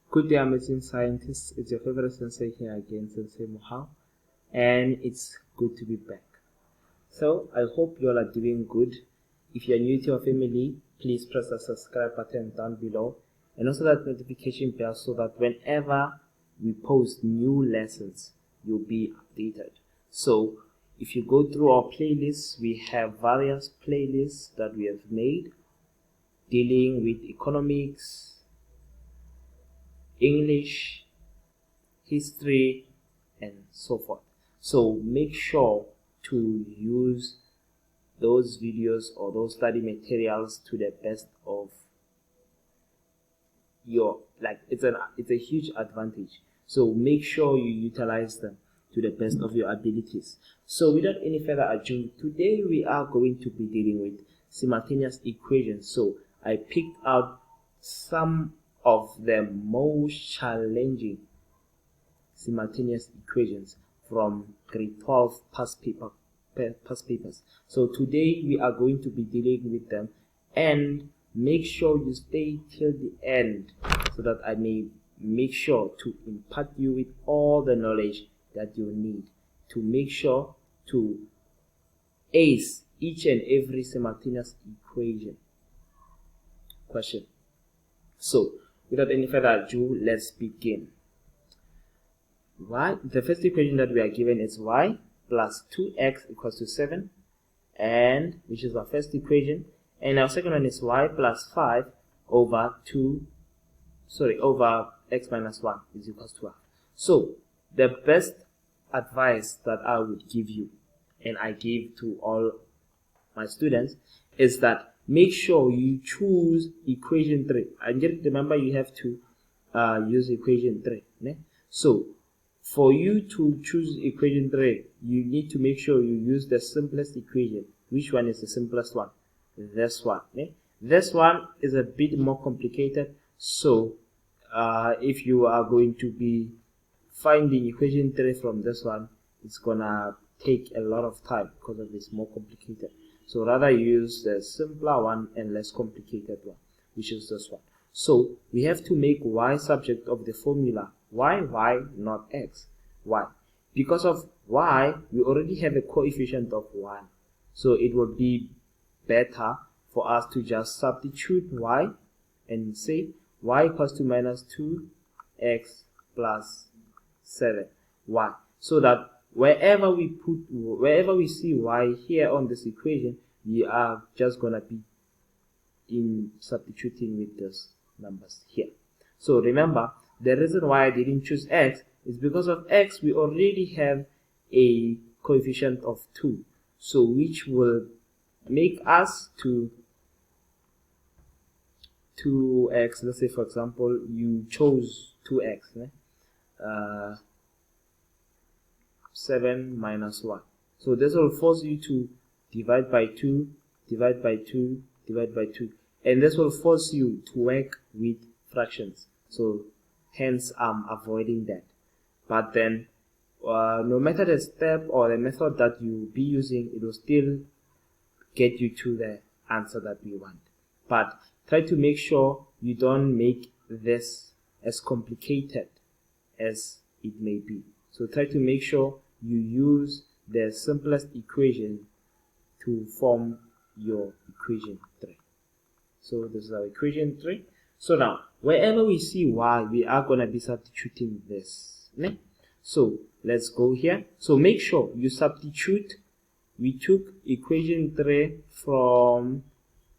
Good day, amazing scientists. It's your favorite sensei here again, Sensei Mohao, and it's good to be back. So I hope you all are doing good. If you're new to our family, please press the subscribe button down below and also that notification bell so that whenever we post new lessons, you'll be updated. So if you go through our playlists, we have various playlists that we have made dealing with economics, English, history, and so forth. So make sure to use those videos or those study materials to the best of your, it's a huge advantage. So make sure you utilize them to the best of your abilities. So without any further ado, today we are going to be dealing with simultaneous equations. So I picked out some of the most challenging simultaneous equations from grade 12 past papers. So today we are going to be dealing with them, and make sure you stay till the end so that I may make sure to impart you with all the knowledge that you need to make sure to ace each and every simultaneous equation question. So without any further ado, let's begin. The first equation that we are given is y plus 2x equals to 7, and which is our first equation, and our second one is y plus 5 over x minus 1 is equals to 12. So the best advice that I would give you, and I give to all my students, is that make sure you choose equation 3. And just remember, you have to use equation 3. Ne? So for you to choose equation 3, you need to make sure you use the simplest equation. Which one is the simplest one? This one. Ne? This one is a bit more complicated. So if you are going to be finding equation 3 from this one, it's gonna take a lot of time because of this more complicated. So rather use the simpler one and less complicated one, which is this one. So we have to make y subject of the formula. Why y, not x? Why? Because of y, we already have a coefficient of 1. So it would be better for us to just substitute y and say y equals to minus 2x plus 7. Why? So that wherever we see y here on this equation, we are just gonna be substituting with those numbers here. So remember, the reason why I didn't choose x is because of x we already have a coefficient of 2, so which will make us to 2x. Let's say for example you chose 2x, 7 minus 1. So this will force you to divide by 2, divide by 2, divide by 2, and this will force you to work with fractions. So hence I'm avoiding that. But then no matter the step or the method that you be using, it will still get you to the answer that we want. But try to make sure you don't make this as complicated as it may be. So try to make sure you use the simplest equation to form your equation 3. So this is our equation 3. So now, wherever we see y, we are going to be substituting this. Ne? So let's go here. So make sure you substitute. We took equation 3 from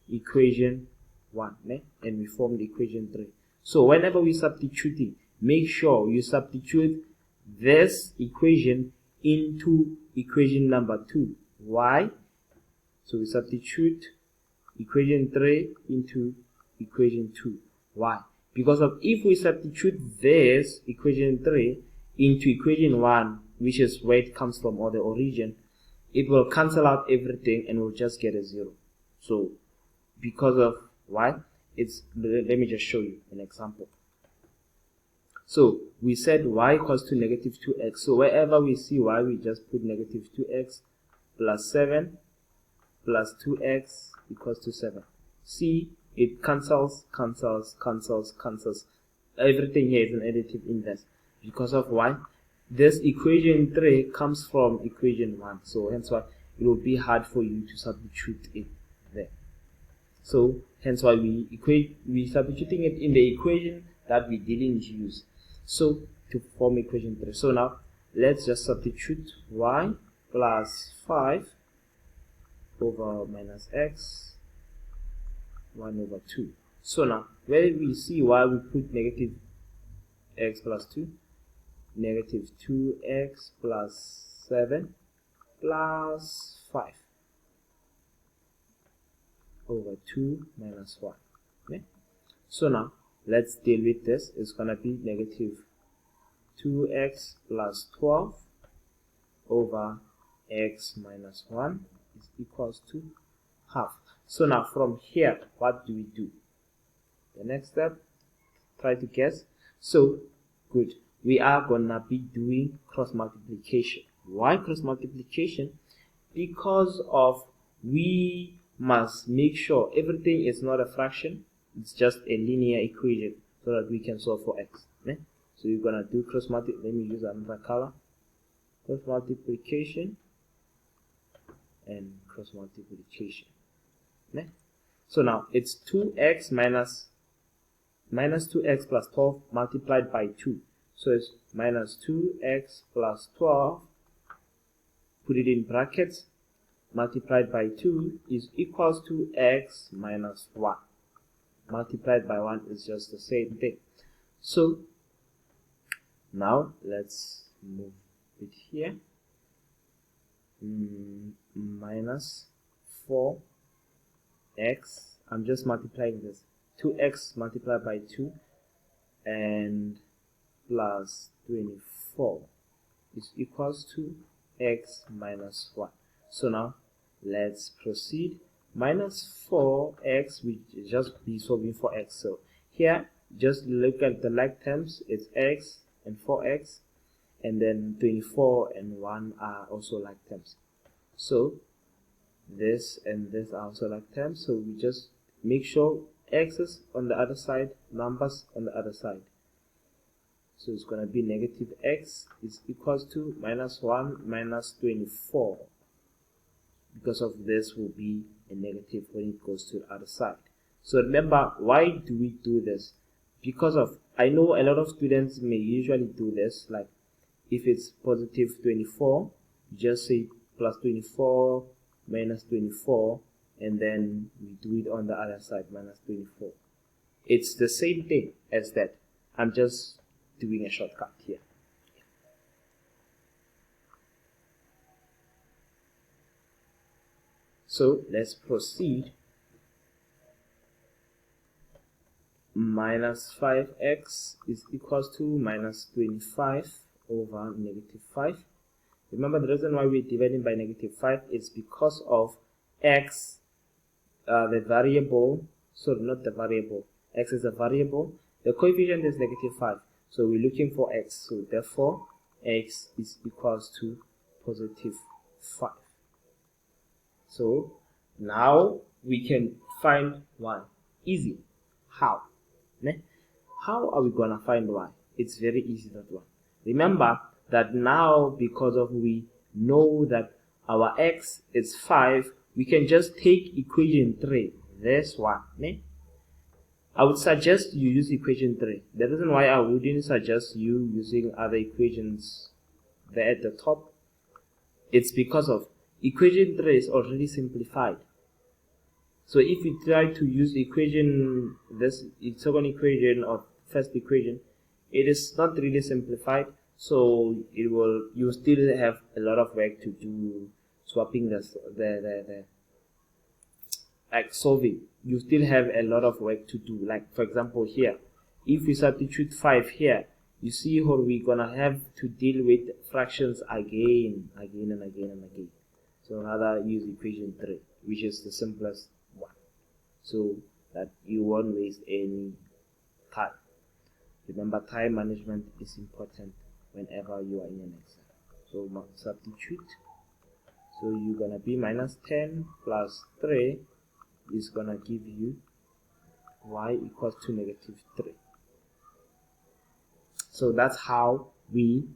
equation 1, ne? And we formed equation 3. So whenever we substituting, make sure you substitute this equation into equation number 2. Why? So we substitute equation 3 into equation 2. Why? Because of if we substitute this equation 3 into equation 1, which is where it comes from, or the origin, it will cancel out everything and we'll just get a 0. So because of why, let me just show you an example. So we said y equals to negative 2x. So wherever we see y, we just put negative 2x plus 7 plus 2x equals to 7. See, it cancels. everything here is an additive inverse. Because of why? This equation 3 comes from equation 1, so hence why it will be hard for you to substitute it there. So hence why we substituting it in the equation that we didn't use, so to form equation 3. So now let's just substitute y plus 5 over minus x 1 over 2. So now where we see why we put negative x plus 2, negative 2x plus 7 plus 5 over 2 minus 1. Okay? So now let's deal with this. It's gonna be negative 2x plus 12 over x minus 1 is equals to half. So now from here, what do we do? The next step, try to guess. So good, we are gonna be doing cross multiplication. Why cross multiplication? Because of we must make sure everything is not a fraction, it's just a linear equation, so that we can solve for x. Okay? So you're gonna do cross multiplication. Let me use another color. Cross multiplication and cross multiplication. Okay? So now it's 2x minus 2x plus 12 multiplied by 2. So it's minus 2x plus 12, put it in brackets, multiplied by 2 is equals to x minus 1. Multiplied by 1 is just the same thing. So now let's move it here. Minus 4x, I'm just multiplying this, 2x multiplied by 2 and plus 24 is equals to x minus 1. So now let's proceed. Minus 4x, we just be solving for x. So here just look at the like terms, it's x and 4x, and then 24 and 1 are also like terms. So this and this are also like terms, so we just make sure x's on the other side, numbers on the other side. So it's going to be negative x is equals to minus 1 minus 24. Because of this will be a negative when it goes to the other side. So remember, why do we do this? Because of, I know a lot of students may usually do this, like if it's positive 24, just say plus 24 minus 24, and then we do it on the other side, minus 24. It's the same thing as that. I'm just doing a shortcut here. So let's proceed. Minus 5x is equals to minus 25 over negative 5. Remember, the reason why we're dividing by negative 5 is because of x, the variable, sorry, not the variable, x is a variable, the coefficient is negative 5, so we're looking for x, so therefore x is equals to positive 5. So now we can find y. Easy. How? How are we gonna find y? It's very easy, that one. Remember that now, because of we know that our x is 5, we can just take equation 3. This one. I would suggest you use equation 3. The reason why I wouldn't suggest you using other equations there at the top, it's because of equation 3 is already simplified. So if you try to use equation, this second equation or first equation, it is not really simplified. So it will, you still have a lot of work to do swapping the like solving. You still have a lot of work to do. Like for example here, if we substitute 5 here, you see how we're gonna have to deal with fractions again and again. So rather use equation 3, which is the simplest one, so that you won't waste any time. Remember, time management is important whenever you are in an exam. So substitute. So you're gonna be minus 10 plus 3 is gonna give you y equals to negative 3. So that's how we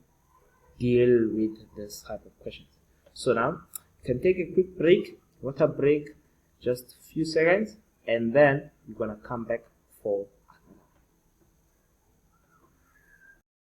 deal with this type of questions. So now you can take a quick break, water break, just a few seconds, and then we're gonna come back for